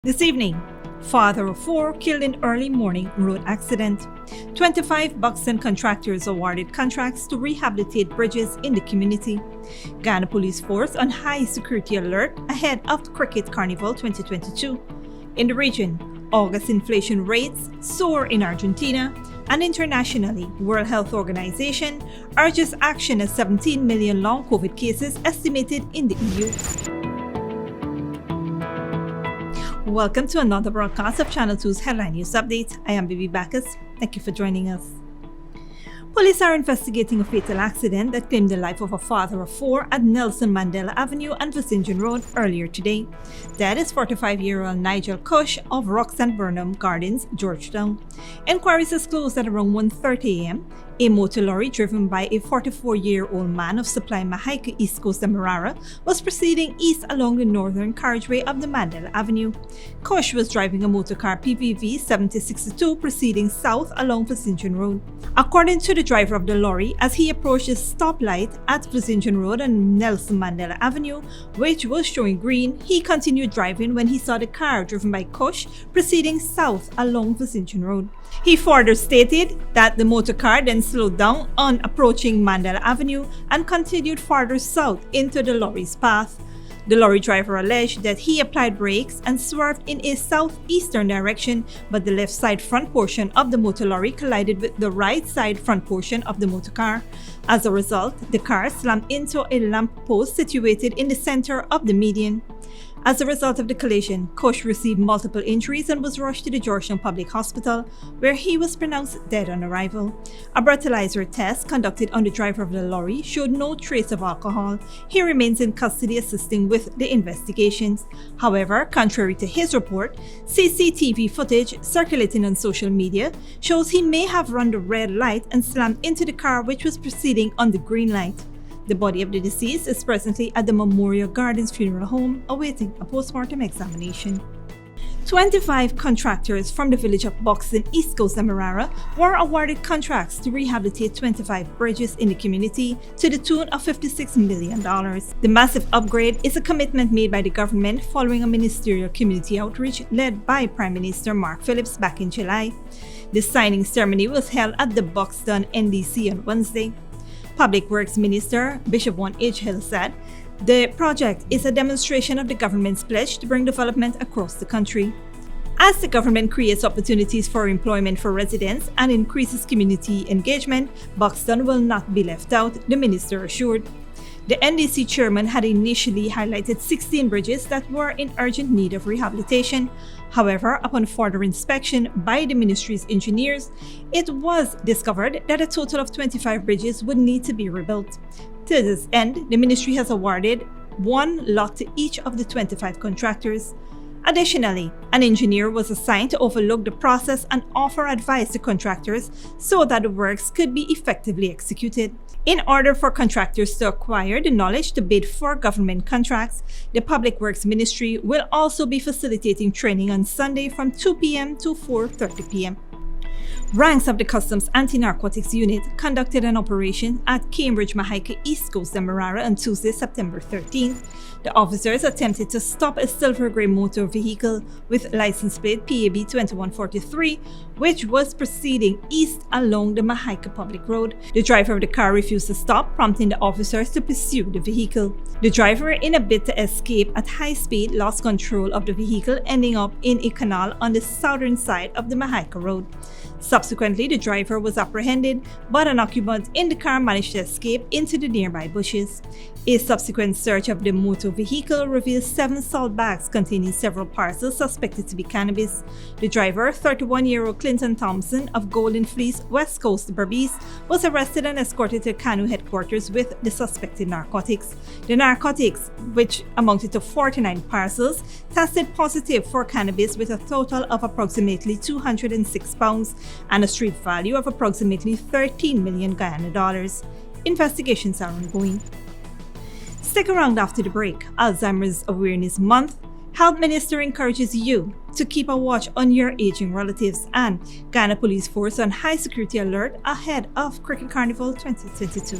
This evening, father of four killed in early morning road accident. 25 Buxton contractors awarded contracts to rehabilitate bridges in the community. Guyana Police Force on high security alert ahead of the Cricket Carnival 2022. In the region, August inflation rates soar in Argentina, and internationally, World Health Organization urges action as 17 million long COVID cases estimated in the EU. Welcome to another broadcast of Channel 2's Headline News Update. I am Bibi Bacchus. Thank you for joining us. Police are investigating a fatal accident that claimed the life of a father of four at Nelson Mandela Avenue and Vicinian Road earlier today. Dead is 45-year-old Nigel Cush of Roxanne Burnham Gardens, Georgetown. Inquiries disclosed at around 1:30 a.m. A motor lorry driven by a 44-year-old man of Supply Mahaica, East Coast Demerara, was proceeding east along the northern carriageway of the Mandela Avenue. Cush was driving a motorcar PPV 7062 proceeding south along Vicinian Road. According to the driver of the lorry, as he approached the stoplight at Vicinian Road and Nelson Mandela Avenue, which was showing green, he continued driving when he saw the car driven by Cush proceeding south along Vicinian Road. He further stated that the motorcar then slowed down on approaching Mandela Avenue and continued farther south into the lorry's path. The lorry driver alleged that he applied brakes and swerved in a southeastern direction, but the left side front portion of the motor lorry collided with the right side front portion of the motorcar. As a result, the car slammed into a lamp post situated in the center of the median. As a result of the collision, Cush received multiple injuries and was rushed to the Georgetown Public Hospital, where he was pronounced dead on arrival. A breathalyzer test conducted on the driver of the lorry showed no trace of alcohol. He remains in custody assisting with the investigations. However, contrary to his report, CCTV footage circulating on social media shows he may have run the red light and slammed into the car which was proceeding on the green light. The body of the deceased is presently at the Memorial Gardens Funeral Home awaiting a postmortem examination. 25 contractors from the village of Buxton, East Coast Demerara, were awarded contracts to rehabilitate 25 bridges in the community to the tune of $56 million. The massive upgrade is a commitment made by the government following a ministerial community outreach led by Prime Minister Mark Phillips back in July. The signing ceremony was held at the Buxton NDC on Wednesday. Public Works Minister Bishop 1H Hill said, "The project is a demonstration of the government's pledge to bring development across the country. As the government creates opportunities for employment for residents and increases community engagement, Buxton will not be left out," the minister assured. The NDC chairman had initially highlighted 16 bridges that were in urgent need of rehabilitation. However, upon further inspection by the ministry's engineers, it was discovered that a total of 25 bridges would need to be rebuilt. To this end, the ministry has awarded one lot to each of the 25 contractors. Additionally, an engineer was assigned to overlook the process and offer advice to contractors so that the works could be effectively executed. In order for contractors to acquire the knowledge to bid for government contracts, the Public Works Ministry will also be facilitating training on Sunday from 2 p.m. to 4:30 p.m. Ranks of the Customs Anti-Narcotics Unit conducted an operation at Cambridge Mahaica, East Coast Demerara on Tuesday, September 13th. The officers attempted to stop a silver-grey motor vehicle with license plate PAB 2143, which was proceeding east along the Mahaica Public Road. The driver of the car refused to stop, prompting the officers to pursue the vehicle. The driver, in a bid to escape at high speed, lost control of the vehicle, ending up in a canal on the southern side of the Mahaica Road. Subsequently, the driver was apprehended, but an occupant in the car managed to escape into the nearby bushes. A subsequent search of the motor vehicle revealed 7 salt bags containing several parcels suspected to be cannabis. The driver, 31-year-old Clinton Thompson of Golden Fleece, West Coast, Berbice, was arrested and escorted to Kanu headquarters with the suspected narcotics. The narcotics, which amounted to 49 parcels, tested positive for cannabis with a total of approximately 206 pounds and a street value of approximately 13 million Guyana dollars. Investigations are ongoing. Stick around after the break. Alzheimer's Awareness Month. Health Minister encourages you to keep a watch on your aging relatives, and Guyana Police Force on high security alert ahead of Cricket Carnival 2022.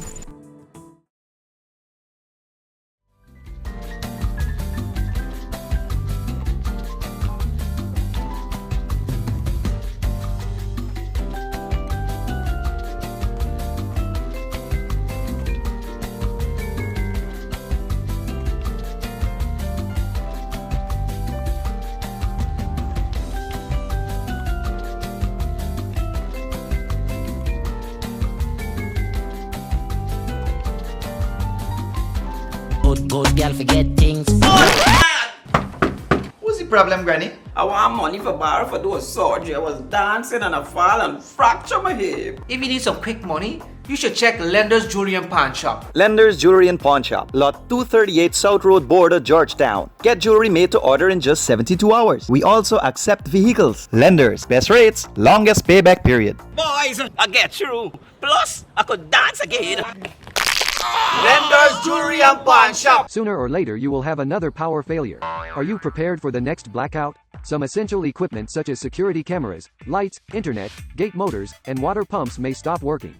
Good girl forget things. What's the problem, Granny? I want money for borrow for those surgery. I was dancing and I fall and fracture my hip. If you need some quick money, you should check Lender's Jewelry and Pawn Shop. Lender's Jewelry and Pawn Shop, Lot 238 South Road Border, Georgetown. Get jewelry made to order in just 72 hours. We also accept vehicles. Lender's, best rates, longest payback period. Boys, I get through. Plus, I could dance again. Lender's Jewelry and Pawn Shop. Sooner or later you will have another power failure. Are you prepared for the next blackout? Some essential equipment such as security cameras, lights, internet, gate motors, and water pumps may stop working.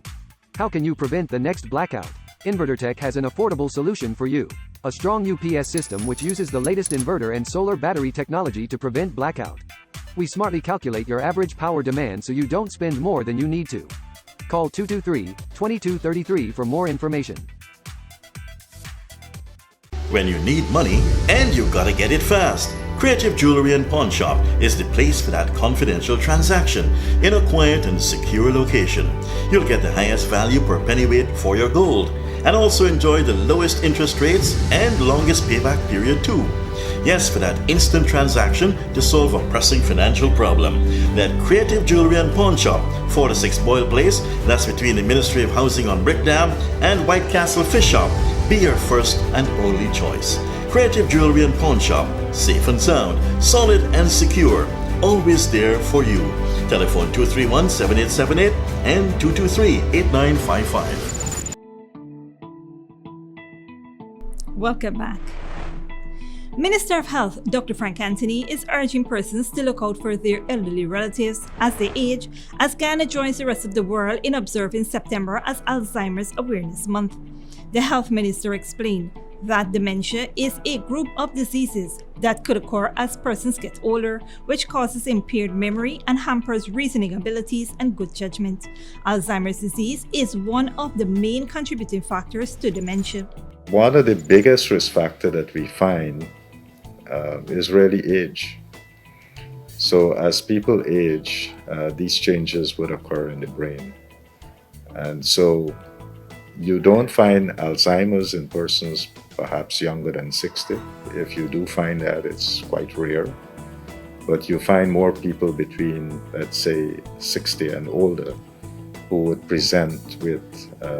How can you prevent the next blackout? InverterTech has an affordable solution for you. A strong UPS system which uses the latest inverter and solar battery technology to prevent blackout. We smartly calculate your average power demand so you don't spend more than you need to. Call 223-2233 for more information. When you need money and you gotta get it fast, Creative Jewelry and Pawn Shop is the place for that confidential transaction in a quiet and secure location. You'll get the highest value per pennyweight for your gold and also enjoy the lowest interest rates and longest payback period too. Yes, for that instant transaction to solve a pressing financial problem. That Creative Jewelry and Pawn Shop, 46 Boyle Place, that's between the Ministry of Housing on Brickdam and White Castle Fish Shop. Be your first and only choice. Creative Jewelry and Pawn Shop, safe and sound, solid and secure, always there for you. Telephone 231-7878 and 223-8955. Welcome back. Minister of Health Dr. Frank Anthony is urging persons to look out for their elderly relatives as they age, as Guyana joins the rest of the world in observing September as Alzheimer's Awareness Month. The health minister explained that dementia is a group of diseases that could occur as persons get older, which causes impaired memory and hampers reasoning abilities and good judgment. Alzheimer's disease is one of the main contributing factors to dementia. One of the biggest risk factors that we find is really age. So as people age, these changes would occur in the brain. And so you don't find Alzheimer's in persons perhaps younger than 60. If you do find that, it's quite rare. But you find more people between, let's say, 60 and older who would present with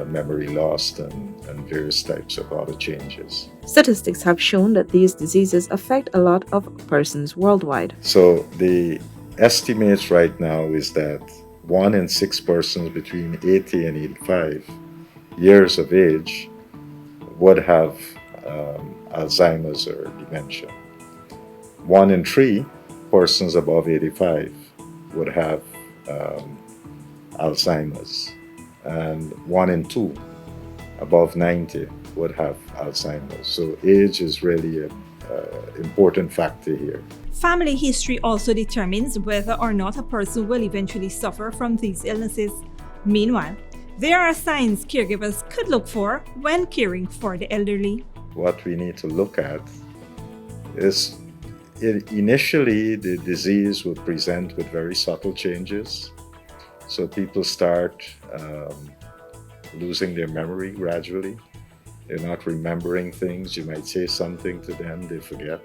memory loss and various types of other changes. Statistics have shown that these diseases affect a lot of persons worldwide. So the estimate right now is that 1 in 6 persons between 80 and 85 years of age would have Alzheimer's or dementia. 1 in 3 persons above 85 would have Alzheimer's, and 1 in 2 above 90 would have Alzheimer's. So age is really an important factor here. Family history also determines whether or not a person will eventually suffer from these illnesses. Meanwhile, there are signs caregivers could look for when caring for the elderly. What we need to look at is initially the disease will present with very subtle changes. So people start losing their memory gradually. They're not remembering things. You might say something to them, they forget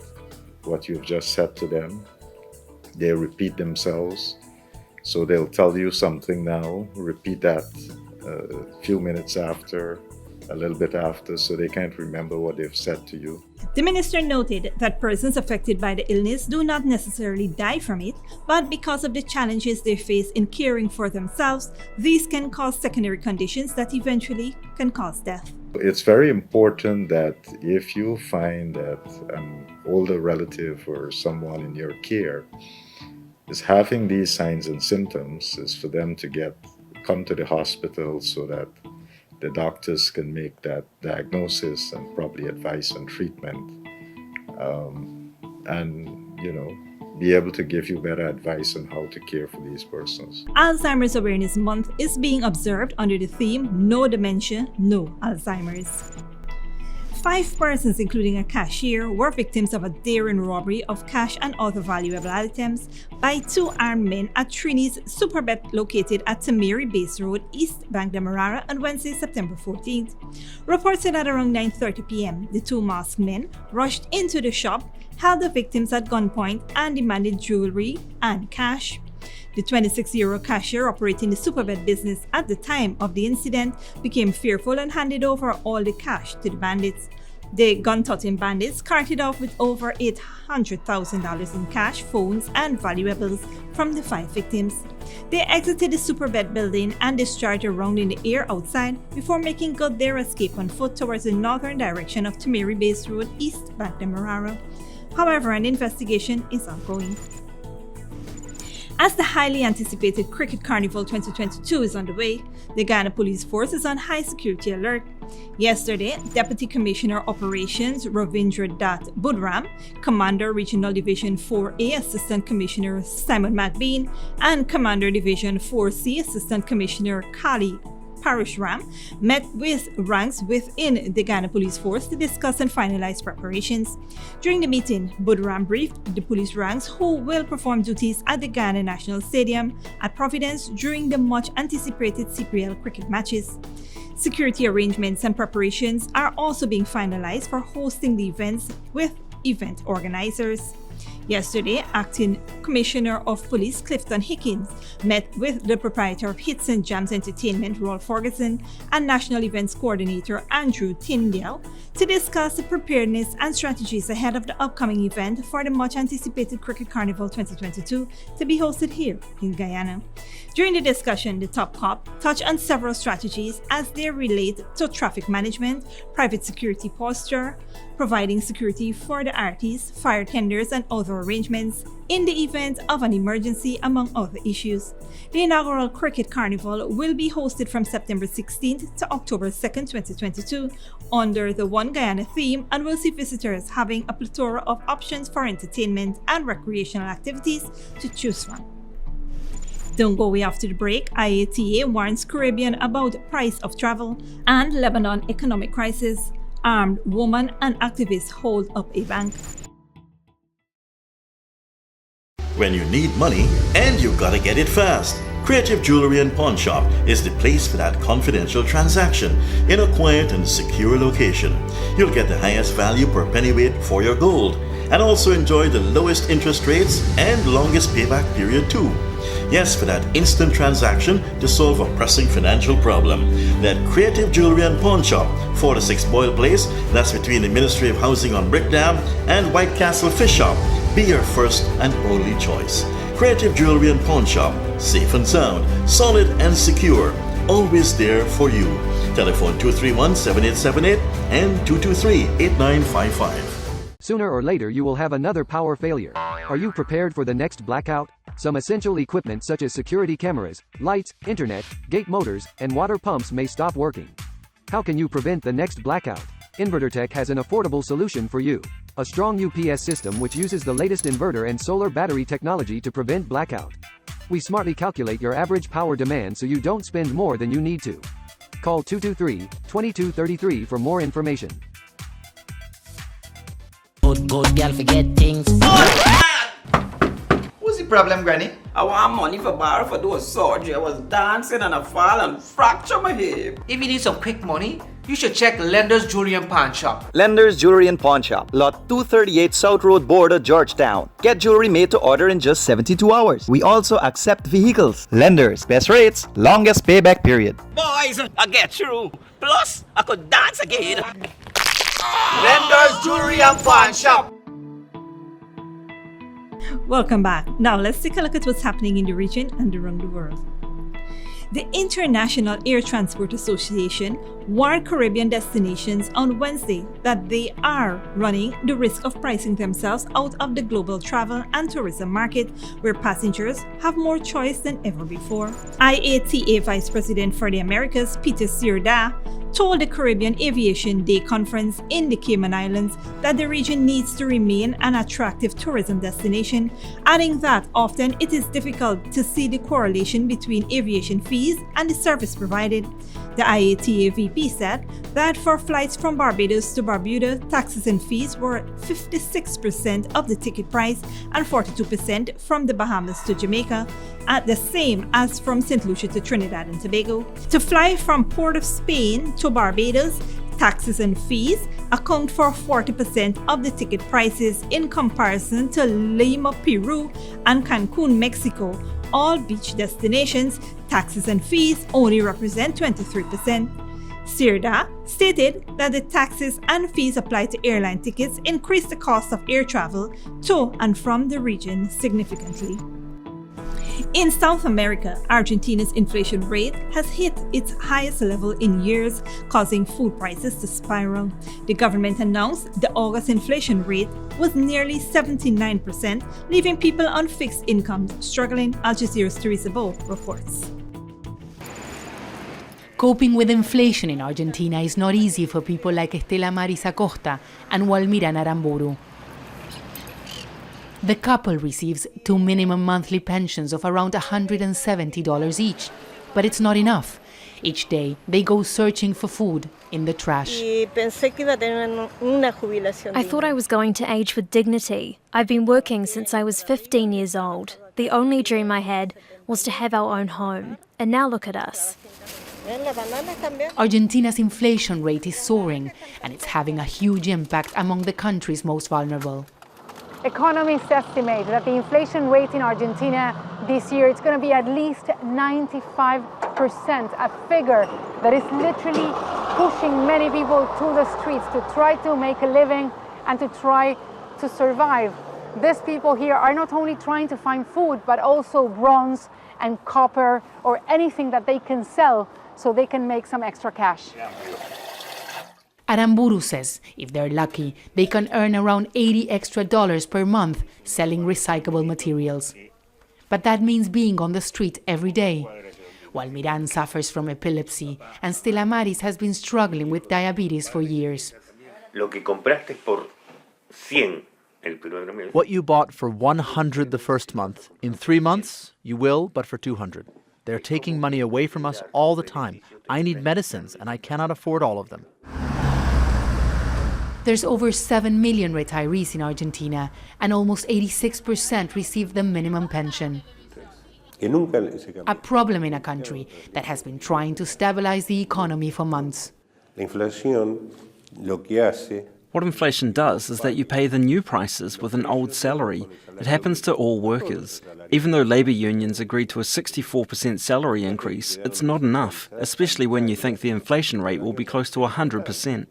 what you've just said to them. They repeat themselves. So they'll tell you something now, repeat that a few minutes after, a little bit after, so they can't remember what they've said to you. The minister noted that persons affected by the illness do not necessarily die from it, but because of the challenges they face in caring for themselves, these can cause secondary conditions that eventually can cause death. It's very important that if you find that an older relative or someone in your care is having these signs and symptoms, is for them to come to the hospital so that the doctors can make that diagnosis and probably advice on treatment, and be able to give you better advice on how to care for these persons. Alzheimer's Awareness Month is being observed under the theme No Dementia, No Alzheimer's. 5 persons, including a cashier, were victims of a daring robbery of cash and other valuable items by 2 armed men at Trini's Superbet located at Tamiri Base Road, East Bank Demerara on Wednesday, September 14th. Reports said at around 9:30 p.m., the 2 masked men rushed into the shop, held the victims at gunpoint, and demanded jewelry and cash. The 26-year-old cashier operating the Superbet business at the time of the incident became fearful and handed over all the cash to the bandits. The gun-toting bandits carted off with over $800,000 in cash, phones, and valuables from the 5 victims. They exited the Superbet building and discharged a round in the air outside before making good their escape on foot towards the northern direction of Tamiri Base Road, East Bank Demerara. However, an investigation is ongoing. As the highly anticipated Cricket Carnival 2022 is underway, the Guyana Police Force is on high security alert. Yesterday, Deputy Commissioner Operations Ravindra Dutt Budram, Commander Regional Division 4A Assistant Commissioner Simon McBean, and Commander Division 4C Assistant Commissioner Kali Parishram met with ranks within the Guyana Police Force to discuss and finalize preparations. During the meeting, Budram briefed the police ranks who will perform duties at the Guyana National Stadium at Providence during the much anticipated CPL cricket matches. Security arrangements and preparations are also being finalized for hosting the events with event organizers. Yesterday, Acting Commissioner of Police Clifton Hickins met with the proprietor of Hits and Jams Entertainment, Rolf Ferguson, and National Events Coordinator Andrew Tyndale to discuss the preparedness and strategies ahead of the upcoming event for the much-anticipated Cricket Carnival 2022 to be hosted here in Guyana. During the discussion, the top cop touched on several strategies as they relate to traffic management, private security posture, providing security for the artists, fire tenders, and other arrangements in the event of an emergency, among other issues. The inaugural Cricket Carnival will be hosted from September 16th to October 2nd, 2022, under the One Guyana theme, and will see visitors having a plethora of options for entertainment and recreational activities to choose from. Don't go away after the break. IATA warns Caribbean about price of travel, and Lebanon economic crisis. Armed woman and activists hold up a bank. When you need money and you gotta get it fast, Creative Jewelry and Pawn Shop is the place for that confidential transaction in a quiet and secure location. You'll get the highest value per pennyweight for your gold and also enjoy the lowest interest rates and longest payback period too. Yes, for that instant transaction to solve a pressing financial problem. That Creative Jewelry and Pawn Shop, 4-6 Boyle Place, that's between the Ministry of Housing on Brickdam and White Castle Fish Shop, be your first and only choice. Creative Jewelry and Pawn Shop, safe and sound, solid and secure, always there for you. Telephone 231-7878 and 223-8955. Sooner or later you will have another power failure. Are you prepared for the next blackout? Some essential equipment such as security cameras, lights, internet, gate motors, and water pumps may stop working. How can you prevent the next blackout? InverterTech has an affordable solution for you. A strong UPS system which uses the latest inverter and solar battery technology to prevent blackout. We smartly calculate your average power demand so you don't spend more than you need to. Call 223-2233 for more information. Good girl forget things. What's the problem, Granny? I want money for borrow for those surgery. I was dancing and I fall and fracture my hip. If you need some quick money, you should check Lender's Jewelry and Pawn Shop. Lender's Jewelry and Pawn Shop, Lot 238 South Road Border, Georgetown. Get jewelry made to order in just 72 hours. We also accept vehicles. Lenders, best rates, longest payback period. Boys, I get through. Plus, I could dance again. Lender's Jewelry and Pawn Shop. Welcome back. Now let's take a look at what's happening in the region and around the world. The International Air Transport Association warned Caribbean destinations on Wednesday that they are running the risk of pricing themselves out of the global travel and tourism market, where passengers have more choice than ever before. IATA Vice President for the Americas, Peter Sierda, told the Caribbean Aviation Day conference in the Cayman Islands that the region needs to remain an attractive tourism destination, adding that often it is difficult to see the correlation between aviation fees and the service provided. The IATA VP AP said that for flights from Barbados to Bermuda, taxes and fees were 56% of the ticket price and 42% from the Bahamas to Jamaica, at the same as from St. Lucia to Trinidad and Tobago. To fly from Port of Spain to Barbados, taxes and fees account for 40% of the ticket prices in comparison to Lima, Peru and Cancun, Mexico. All beach destinations, taxes and fees only represent 23%. CIRDA stated that the taxes and fees applied to airline tickets increased the cost of air travel to and from the region significantly. In South America, Argentina's inflation rate has hit its highest level in years, causing food prices to spiral. The government announced the August inflation rate was nearly 79%, leaving people on fixed incomes struggling, Al Jazeera's Teresa Bo reports. Coping with inflation in Argentina is not easy for people like Estela Maris Acosta and Walmira Naramburu. The couple receives two minimum monthly pensions of around $170 each, but it's not enough. Each day, they go searching for food in the trash. I thought I was going to age with dignity. I've been working since I was 15 years old. The only dream I had was to have our own home. And now look at us. Argentina's inflation rate is soaring, and it's having a huge impact among the country's most vulnerable. Economists estimate that the inflation rate in Argentina this year is going to be at least 95%, a figure that is literally pushing many people to the streets to try to make a living and to try to survive. These people here are not only trying to find food, but also bronze and copper or anything that they can sell so they can make some extra cash. Aramburu says if they're lucky, they can earn around $80 extra per month selling recyclable materials. But that means being on the street every day. While Miran suffers from epilepsy and Stella Maris has been struggling with diabetes for years. What you bought for 100 the first month, in 3 months, you will, but for 200. They're taking money away from us all the time. I need medicines, and I cannot afford all of them. There's over 7 million retirees in Argentina, and almost 86% receive the minimum pension. A problem in a country that has been trying to stabilize the economy for months. What inflation does is that you pay the new prices with an old salary. It happens to all workers. Even though labour unions agreed to a 64% salary increase, it's not enough, especially when you think the inflation rate will be close to 100%.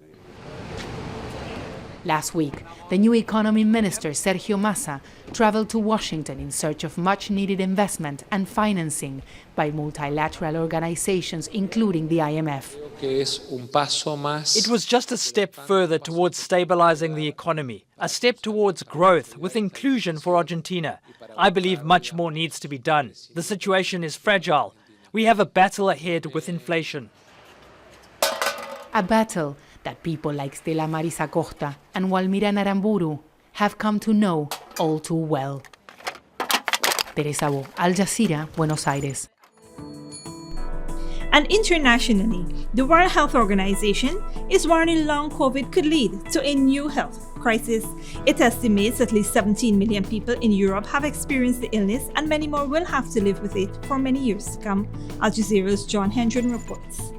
Last week, the new economy minister, Sergio Massa, traveled to Washington in search of much-needed investment and financing by multilateral organizations, including the IMF. It was just a step further towards stabilizing the economy, a step towards growth with inclusion for Argentina. I believe much more needs to be done. The situation is fragile. We have a battle ahead with inflation. A battle that people like Stella Maris Acosta and Walmira Naramburu have come to know all too well. Teresa Bo, Al Jazeera, Buenos Aires. And internationally, the World Health Organization is warning long COVID could lead to a new health crisis. It estimates at least 17 million people in Europe have experienced the illness, and many more will have to live with it for many years to come. Al Jazeera's John Hendren reports.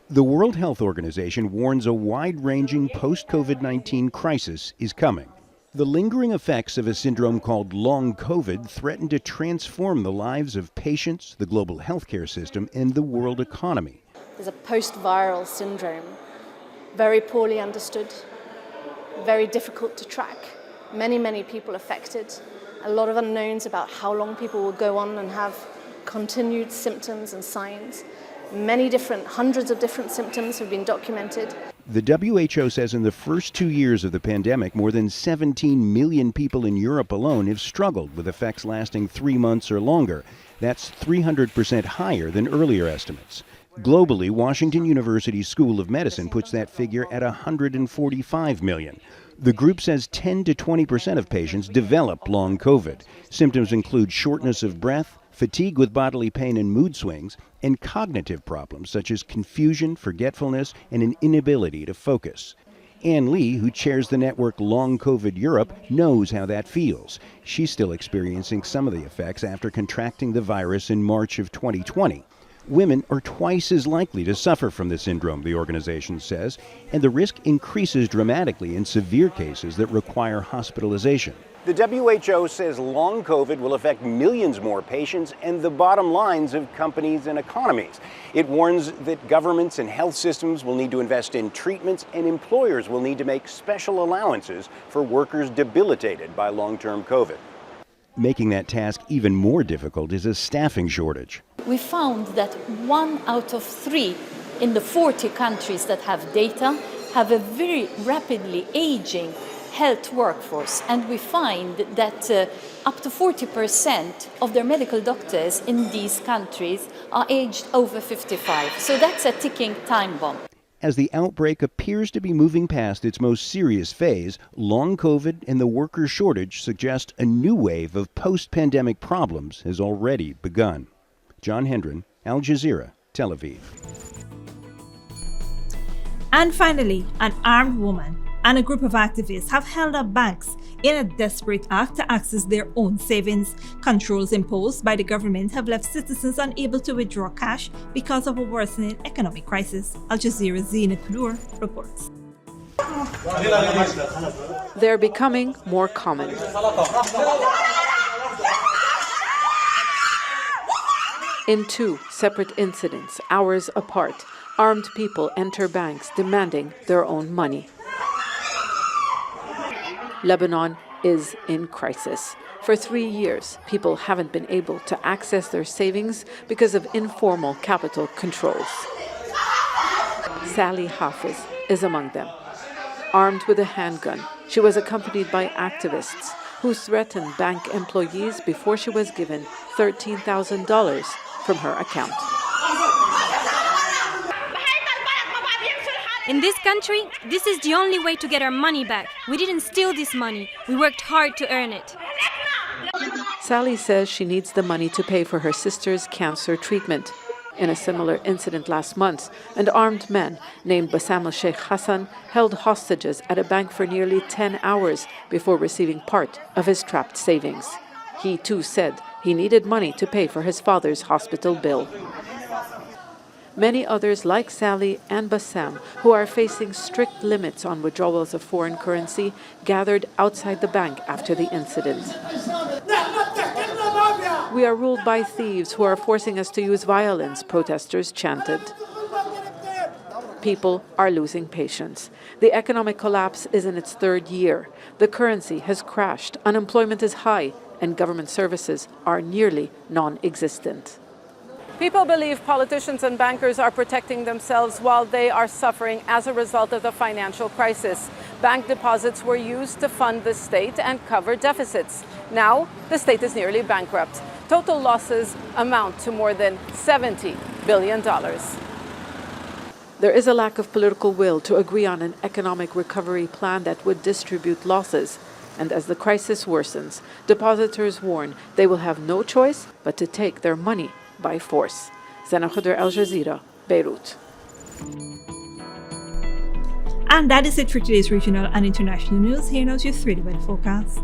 The World Health Organization warns a wide-ranging post-COVID-19 crisis is coming. The lingering effects of a syndrome called long COVID threaten to transform the lives of patients, the global healthcare system, and the world economy. There's a post-viral syndrome, very poorly understood, very difficult to track, many people affected, a lot of unknowns about how long people will go on and have continued symptoms and signs. Hundreds of different symptoms have been documented. The WHO says in the first 2 years of the pandemic, more than 17 million people in Europe alone have struggled with effects lasting 3 months or longer. That's 300% higher than earlier estimates. Globally, Washington University School of Medicine puts that figure at 145 million. The group says 10 to 20% of patients develop long COVID. Symptoms include shortness of breath, fatigue with bodily pain and mood swings, and cognitive problems such as confusion, forgetfulness, and an inability to focus. Ann Lee, who chairs the network Long COVID Europe, knows how that feels. She's still experiencing some of the effects after contracting the virus in March of 2020. Women are twice as likely to suffer from the syndrome, the organization says, and the risk increases dramatically in severe cases that require hospitalization. The WHO says long COVID will affect millions more patients and the bottom lines of companies and economies. It warns that governments and health systems will need to invest in treatments and employers will need to make special allowances for workers debilitated by long-term COVID. Making that task even more difficult is a staffing shortage. We found that 1 out of 3 in the 40 countries that have data have a very rapidly aging health workforce, and we find that up to 40% of their medical doctors in these countries are aged over 55. So that's a ticking time bomb. As the outbreak appears to be moving past its most serious phase, long COVID and the worker shortage suggest a new wave of post-pandemic problems has already begun. John Hendren, Al Jazeera, Tel Aviv. And finally, an armed woman and a group of activists have held up banks in a desperate act to access their own savings. Controls imposed by the government have left citizens unable to withdraw cash because of a worsening economic crisis. Al Jazeera's Zina Kudur reports. They're becoming more common. In 2 separate incidents, hours apart, armed people enter banks demanding their own money. Lebanon is in crisis. For 3 years, people haven't been able to access their savings because of informal capital controls. Sally Hafiz is among them. Armed with a handgun, she was accompanied by activists who threatened bank employees before she was given $13,000 from her account. In this country, this is the only way to get our money back. We didn't steal this money. We worked hard to earn it. Sally says she needs the money to pay for her sister's cancer treatment. In a similar incident last month, an armed man named Bassam al-Sheikh Hassan held hostages at a bank for nearly 10 hours before receiving part of his trapped savings. He too said he needed money to pay for his father's hospital bill. Many others like Sally and Bassam, who are facing strict limits on withdrawals of foreign currency, gathered outside the bank after the incident. We are ruled by thieves who are forcing us to use violence, protesters chanted. People are losing patience. The economic collapse is in its 3rd year. The currency has crashed, unemployment is high, and government services are nearly non-existent. People believe politicians and bankers are protecting themselves while they are suffering as a result of the financial crisis. Bank deposits were used to fund the state and cover deficits. Now, the state is nearly bankrupt. Total losses amount to more than $70 billion. There is a lack of political will to agree on an economic recovery plan that would distribute losses. And as the crisis worsens, depositors warn they will have no choice but to take their money by force. Zana Khudr, Al Jazeera, Beirut. And that is it for today's regional and international news. Here now is your 3-day weather forecast.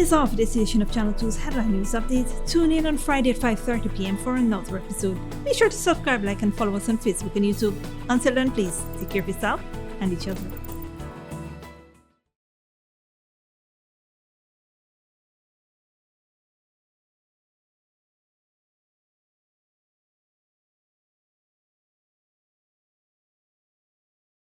is all for this edition of Channel 2's Headline News Update. Tune in on Friday at 5:30 p.m. for another episode. Be sure to subscribe, like, and follow us on Facebook and YouTube. Until then, please take care of yourself and each other.